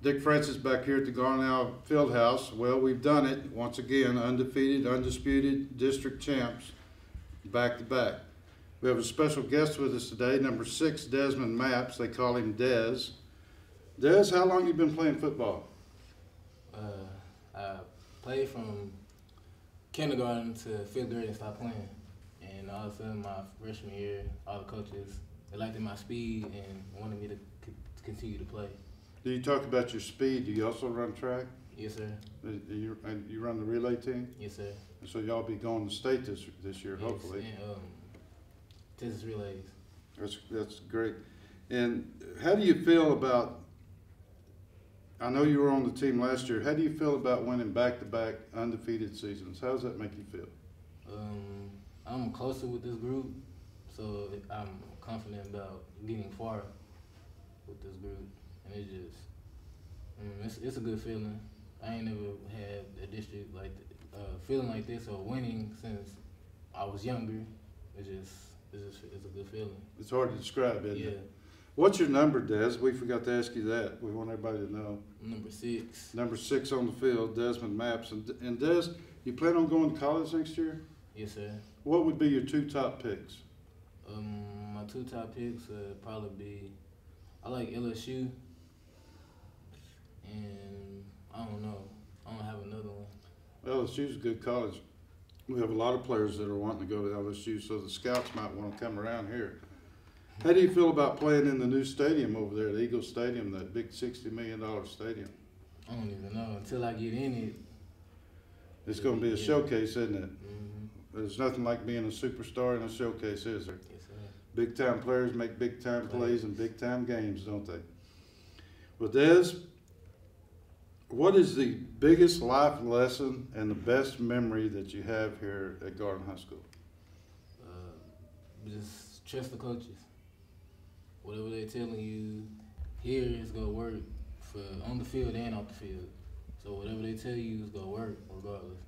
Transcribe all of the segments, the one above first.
Dick Francis back here at the Garnell Fieldhouse. Well, we've done it once again, undefeated, undisputed district champs, back to back. We have a special guest with us today, number 6, Desmond Maps. They call him Dez. Dez, how long you been playing football? I played from kindergarten to 5th grade and stopped playing. And all of a sudden, my freshman year, all the coaches, they liked my speed and wanted me to continue to play. Do you talk about your speed? Do you also run track? Yes, sir. You run the relay team? Yes, sir. So y'all be going to state this year, Yes, hopefully. And Texas relays. That's great. And how do you feel about, I know you were on the team last year, how do you feel about winning back-to-back undefeated seasons? How does that make you feel? I'm closer with this group, so I'm confident about getting far with this group. And it's a good feeling. I ain't never had a district like feeling like this or winning since I was younger. It's a good feeling. It's hard to describe, isn't Yeah. it? What's your number, Des? We forgot to ask you that. We want everybody to know. Number 6. Number 6 on the field, Desmond Maps. And Des, you plan on going to college next year? Yes, sir. What would be your 2 top picks? My 2 top picks would probably be, I like LSU, and I don't know. I don't have another one. LSU's a good college. We have a lot of players that are wanting to go to LSU, so the scouts might want to come around here. How do you feel about playing in the new stadium over there, the Eagle Stadium, that big $60 million stadium? I don't even know. Until I get in it. It's going to be a showcase, isn't it? Mm-hmm. There's nothing like being a superstar in a showcase, is there? Yes, sir. Big-time players make big-time plays and big-time games, don't they? Well, Des, what is the biggest life lesson and the best memory that you have here at Garden High School? Just trust the coaches. Whatever they're telling you here is going to work for on the field and off the field. So whatever they tell you is going to work regardless.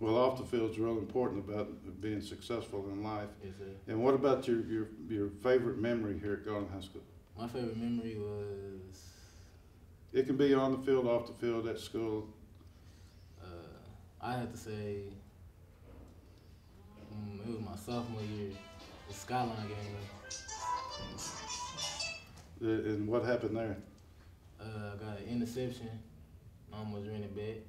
Well, off the field's real important about being successful in life. Yes, sir. And what about your favorite memory here at Garden High School? My favorite memory was... It can be on the field, off the field, at school. I had to say it was my sophomore year, the Skyline game. And what happened there? I got an interception. I almost ran it back.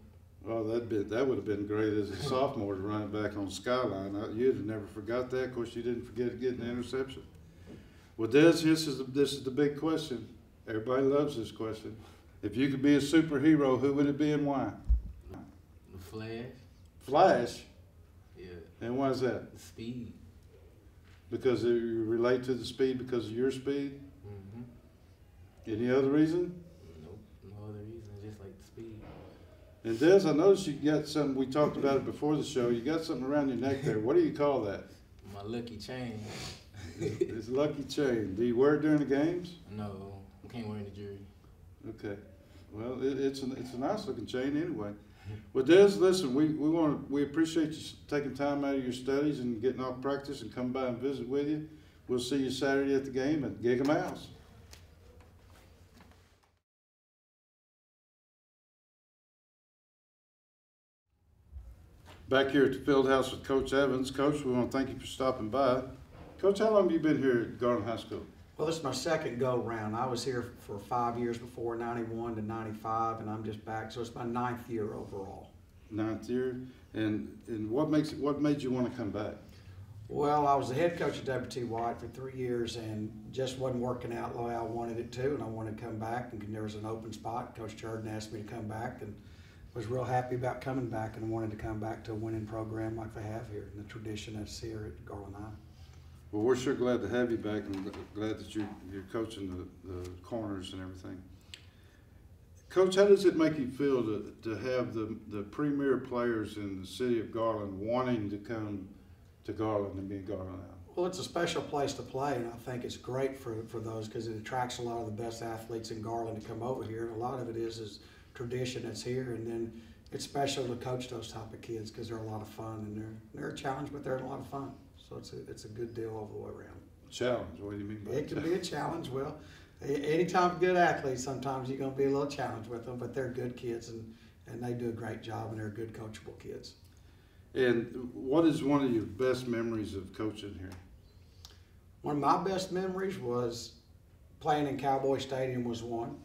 Oh, that would have been great as a sophomore to run it back on Skyline. You'd have never forgot that. Of course, you didn't forget getting the interception. Well, Des, this is the big question. Everybody loves this question. If you could be a superhero, who would it be and why? The Flash. Flash? Yeah. And why is that? The speed. Because you relate to the speed because of your speed? Mm-hmm. Any other reason? Nope, no other reason, just like the speed. And Des, I noticed you got something, we talked about it before the show, you got something around your neck there. What do you call that? My lucky chain. It's a lucky chain. Do you wear it during the games? No, I can't wear it in the jury. Okay. Well, it's a nice looking chain anyway. Well, Des, listen, we appreciate you taking time out of your studies and getting off practice and come by and visit with you. We'll see you Saturday at the game at Gig'em House. Back here at the field house with Coach Evans. Coach, we want to thank you for stopping by. Coach, how long have you been here at Garden High School? Well, this is my second go-round. I was here for 5 years before, 91 to 95, and I'm just back. So it's my 9th year overall. 9th year. And what made you want to come back? Well, I was the head coach at W.T. White for 3 years and just wasn't working out the way I wanted it to, and I wanted to come back, and there was an open spot. Coach Jordan asked me to come back, and was real happy about coming back and wanted to come back to a winning program like they have here, and the tradition that's here at Garland High. Well, we're sure glad to have you back and glad that you're coaching the corners and everything. Coach, how does it make you feel to have the premier players in the city of Garland wanting to come to Garland and be in Garland now? Well, it's a special place to play, and I think it's great for those because it attracts a lot of the best athletes in Garland to come over here. And a lot of it is tradition that's here, and then it's special to coach those type of kids because they're a lot of fun, and they're a challenge, but they're a lot of fun. So it's a good deal all the way around. Challenge? What do you mean by that? It can be a challenge. Well, Anytime good athletes, sometimes you're going to be a little challenged with them, but they're good kids and they do a great job and they're good coachable kids. And what is one of your best memories of coaching here? One of my best memories was playing in Cowboy Stadium was one,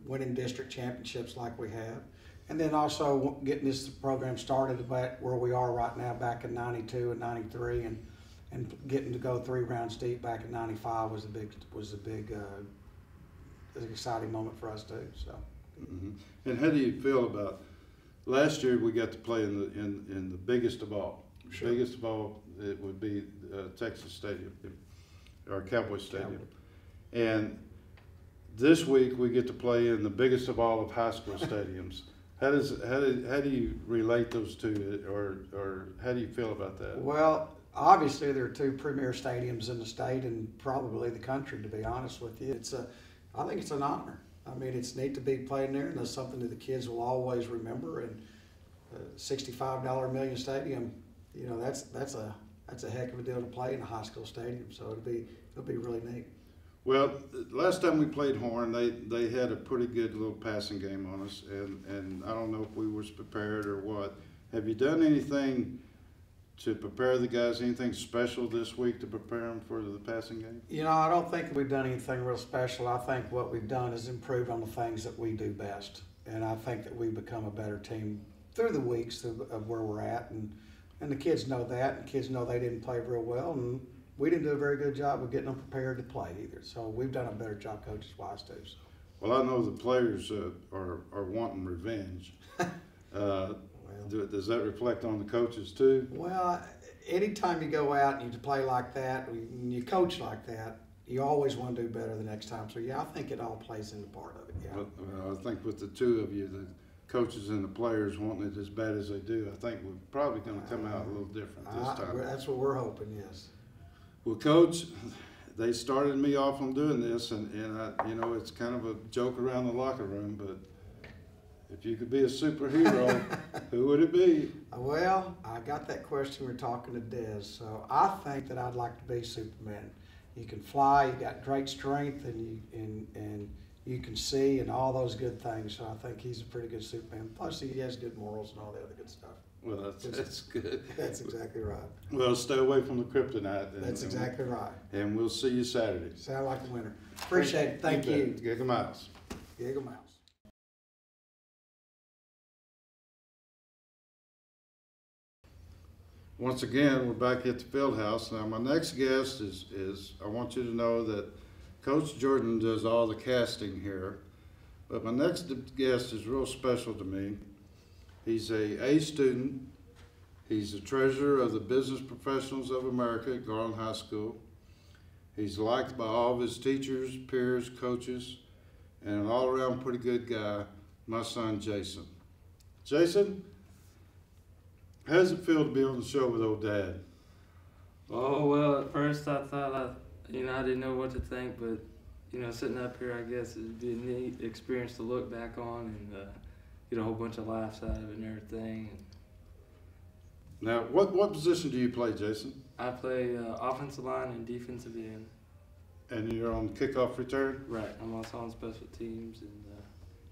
winning district championships like we have, and then also getting this program started about where we are right now back in 92 and 93 and getting to go 3 rounds deep back in 95 was a big exciting moment for us too. So. Mm-hmm. And how do you feel about last year? We got to play in the biggest of all. Sure. Biggest of all, it would be Texas Stadium or Cowboy Stadium, and this week we get to play in the biggest of all of high school stadiums. How do you relate those two, or how do you feel about that? Well, obviously there are 2 premier stadiums in the state and probably the country. To be honest with you, I think it's an honor. I mean, it's neat to be playing there, and that's something that the kids will always remember. And $65 million stadium, you know, that's a heck of a deal to play in a high school stadium. So it'll be really neat. Well, last time we played Horn, they had a pretty good little passing game on us, and I don't know if we was prepared or what. Have you done anything to prepare the guys, anything special this week to prepare them for the passing game? You know, I don't think we've done anything real special. I think what we've done is improve on the things that we do best, and I think that we've become a better team through the weeks of where we're at, and the kids know that, and kids know they didn't play real well, and we didn't do a very good job of getting them prepared to play either. So we've done a better job coaches-wise too. So. Well, I know the players are wanting revenge. Does that reflect on the coaches too? Well, anytime you go out and you play like that, and you coach like that, you always want to do better the next time. So yeah, I think it all plays into part of it. Yeah. Well, I think with the 2 of you, the coaches and the players wanting it as bad as they do, I think we're probably going to come out a little different this time. That's what we're hoping. Yes. Well, Coach, they started me off on doing this, and I, you know, it's kind of a joke around the locker room, but if you could be a superhero, who would it be? Well, I got that question. We were talking to Des, so I think that I'd like to be Superman. You can fly, you got great strength, and you can see, and all those good things. So I think he's a pretty good Superman. Plus, he has good morals and all the other good stuff. Well, that's good. That's exactly right. Well, stay away from the kryptonite. That's exactly right. And we'll see you Saturday. Sound like a winner. Appreciate it. Thank you. Giga Mouse. Giga Mouse. Once again, we're back at the field house. Now, my next guest is I want you to know that Coach Jordan does all the casting here, but my next guest is real special to me. He's a student. He's the treasurer of the Business Professionals of America at Garland High School. He's liked by all of his teachers, peers, coaches, and an all-around pretty good guy, my son, Jason. Jason, how does it feel to be on the show with old Dad? Oh, well, at first I thought, I didn't know what to think, but, sitting up here, I guess it'd be a neat experience to look back on and get a whole bunch of laughs out of it and everything. Now, what position do you play, Jason? I play offensive line and defensive end. And you're on kickoff return? Right. I'm also on special teams and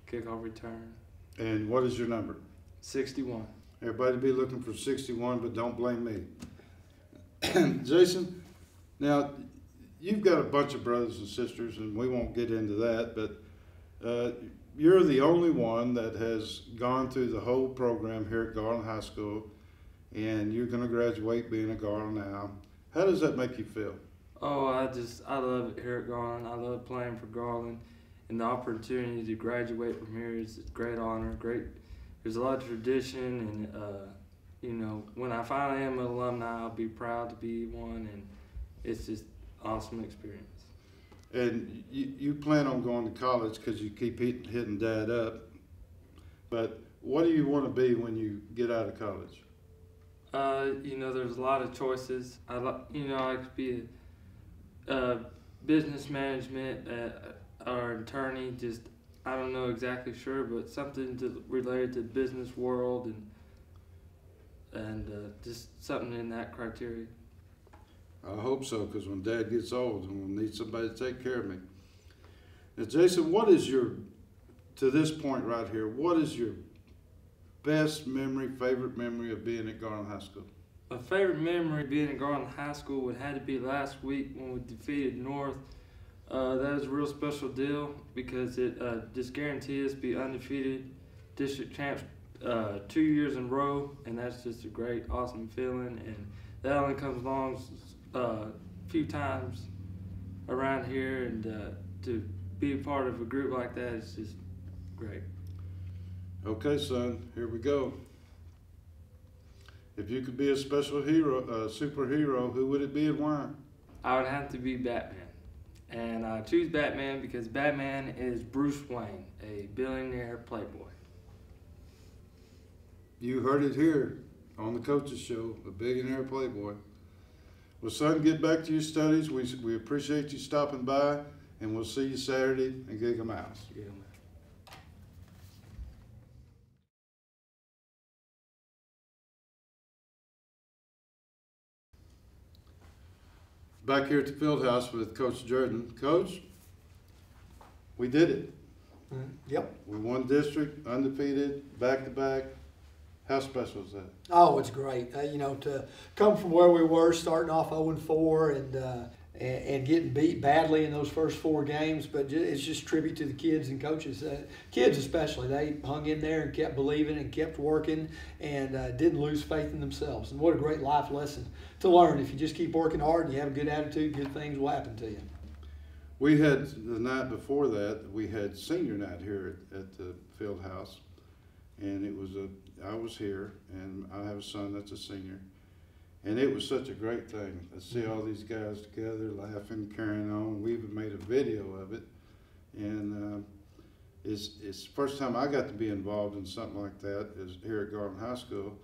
kickoff return. And what is your number? 61. Everybody be looking for 61, but don't blame me. Jason, now, you've got a bunch of brothers and sisters, and we won't get into that, but you're the only one that has gone through the whole program here at Garland High School, and you're going to graduate being a Garland now. How does that make you feel? Oh, I love it here at Garland. I love playing for Garland, and the opportunity to graduate from here is a great honor. There's a lot of tradition, and when I finally am an alumni, I'll be proud to be one, and it's just awesome experience. And you plan on going to college because you keep hitting Dad up, but what do you want to be when you get out of college? There's a lot of choices. I could be a business management or attorney. Just I don't know exactly sure, but something related to business world and just something in that criteria. I hope so, because when Dad gets old, we'll need somebody to take care of me. Now, Jason, what is to this point right here, what is your best memory, favorite memory of being at Garland High School? My favorite memory being at Garland High School would have to be last week when we defeated North. That was a real special deal because it just guaranteed us to be undefeated district champs 2 years in a row, and that's just a great, awesome feeling. And that only comes along a few times around here, and to be a part of a group like that is just great. Okay, son, here we go. If you could be a superhero, who would it be and why? I would have to be Batman. And I choose Batman because Batman is Bruce Wayne, a billionaire playboy. You heard it here on the Coaches Show, a billionaire playboy. Well, son, get back to your studies. We appreciate you stopping by, and we'll see you Saturday in Gig Mouse. Yeah, man. Back here at the field house with Coach Jordan. Coach, we did it. Yep. We won district, undefeated, back-to-back. How special is that? Oh, it's great. To come from where we were, starting off 0-4 and getting beat badly in those first 4 games, but it's just tribute to the kids and coaches. Kids especially, they hung in there and kept believing and kept working and didn't lose faith in themselves. And what a great life lesson to learn. If you just keep working hard and you have a good attitude, good things will happen to you. We had, the night before that, we had senior night here at the field house. And I was here, and I have a son that's a senior. And it was such a great thing to see all these guys together, laughing, carrying on. We even made a video of it. And it's the first time I got to be involved in something like that is here at Garland High School.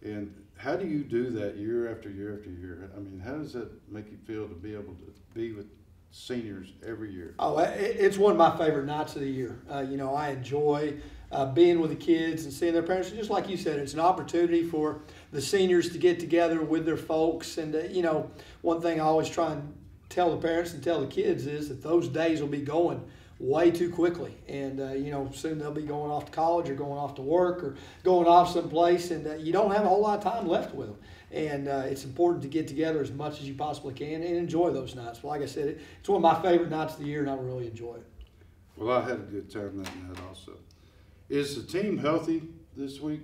And how do you do that year after year after year? I mean, how does that make you feel to be able to be with seniors every year? Oh, it's one of my favorite nights of the year. I enjoy being with the kids and seeing their parents. Just like you said, it's an opportunity for the seniors to get together with their folks. And, one thing I always try and tell the parents and tell the kids is that those days will be going way too quickly. And, soon they'll be going off to college or going off to work or going off someplace, and you don't have a whole lot of time left with them. And it's important to get together as much as you possibly can and enjoy those nights. Like I said, it's one of my favorite nights of the year, and I really enjoy it. Well, I had a good time that night also. Is the team healthy this week?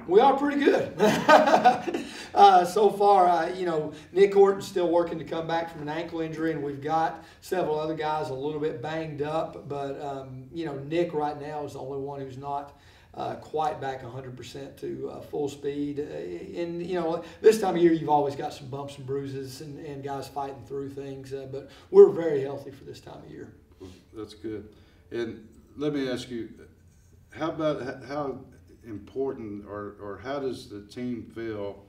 We are pretty good. So far, Nick Horton's still working to come back from an ankle injury, and we've got several other guys a little bit banged up. But, Nick right now is the only one who's not quite back 100% to full speed. And, this time of year, you've always got some bumps and bruises and guys fighting through things. But we're very healthy for this time of year. That's good. And let me ask you, how important or how does the team feel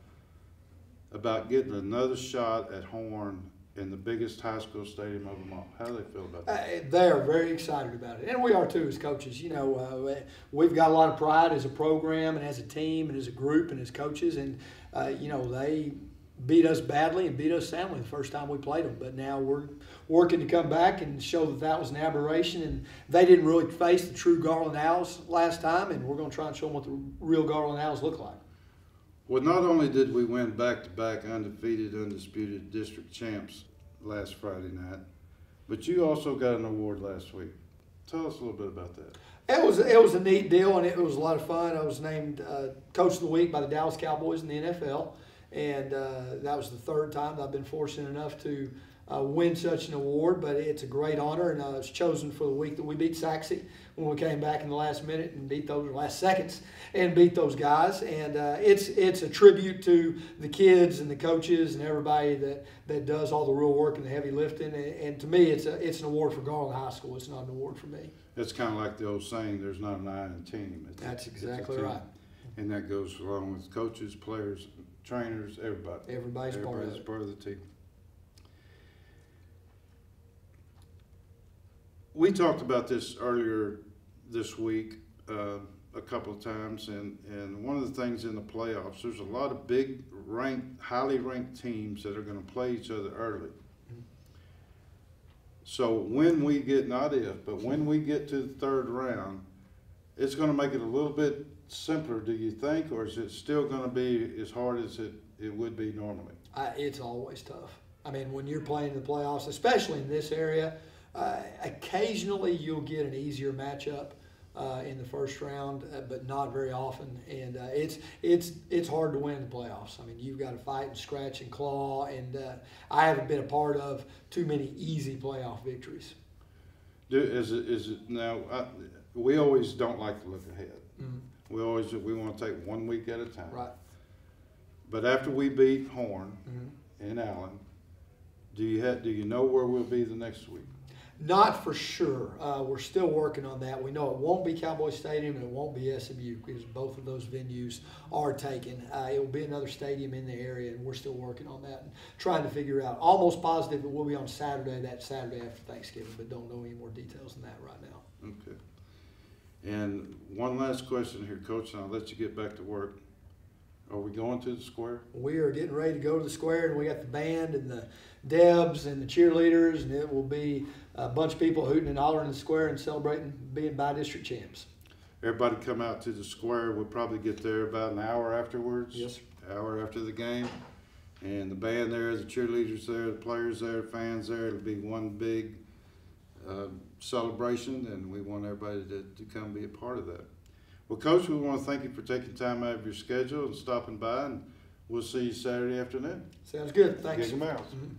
about getting another shot at Horn in the biggest high school stadium of them all? How do they feel about that? They are very excited about it, and we are too as coaches. We've got a lot of pride as a program and as a team and as a group and as coaches, and they beat us badly and beat us soundly the first time we played them. But now we're working to come back and show that was an aberration, and they didn't really face the true Garland Owls last time, and we're going to try and show them what the real Garland Owls look like. Well, not only did we win back-to-back undisputed district champs last Friday night, but you also got an award last week. Tell us a little bit about that. It was a neat deal, and it was a lot of fun. I was named Coach of the Week by the Dallas Cowboys in the NFL. And that was the 3rd time that I've been fortunate enough to win such an award, but it's a great honor, and I was chosen for the week that we beat Saxe when we came back in the last minute and beat those last seconds and beat those guys. And it's a tribute to the kids and the coaches and everybody that does all the real work and the heavy lifting. And to me, it's an award for Garland High School. It's not an award for me. It's kind of like the old saying, there's not an I in team. That's exactly right. And that goes along with coaches, players, trainers, everybody. Everybody's part of it. part of the team. We talked about this earlier this week a couple of times, and one of the things in the playoffs, there's a lot of big highly ranked teams that are going to play each other early. So when we get, not if, but when we get to the third round, it's gonna make it a little bit simpler, do you think, or is it still gonna be as hard as it would be normally? It's always tough. I mean, when you're playing the playoffs, especially in this area, occasionally you'll get an easier matchup in the first round, but not very often. And it's hard to win the playoffs. I mean, you've got to fight and scratch and claw, and I haven't been a part of too many easy playoff victories. Is it now? We always don't like to look ahead. Mm-hmm. We want to take 1 week at a time. Right. But after we beat Horn Mm-hmm. and Allen, do you know where we'll be the next week? Not for sure. We're still working on that. We know it won't be Cowboy Stadium and it won't be SMU because both of those venues are taken. It will be another stadium in the area, and we're still working on that and trying to figure out. Almost positive it will be on Saturday, that Saturday after Thanksgiving, but don't know any more details than that right now. Okay. And one last question here, Coach, and I'll let you get back to work. Are we going to the square? We are getting ready to go to the square, and we got the band and the Debs and the cheerleaders, and it will be a bunch of people hooting and hollering in the square and celebrating being by-district champs. Everybody come out to the square. We'll probably get there about an hour afterwards. Yes, sir. Hour after the game. And the band there, the cheerleaders there, the players there, the fans there. It'll be one big celebration, and we want everybody to come be a part of that. Well, Coach, we want to thank you for taking time out of your schedule and stopping by, and we'll see you Saturday afternoon. Sounds good. Thanks. Gig 'em out. Mhm.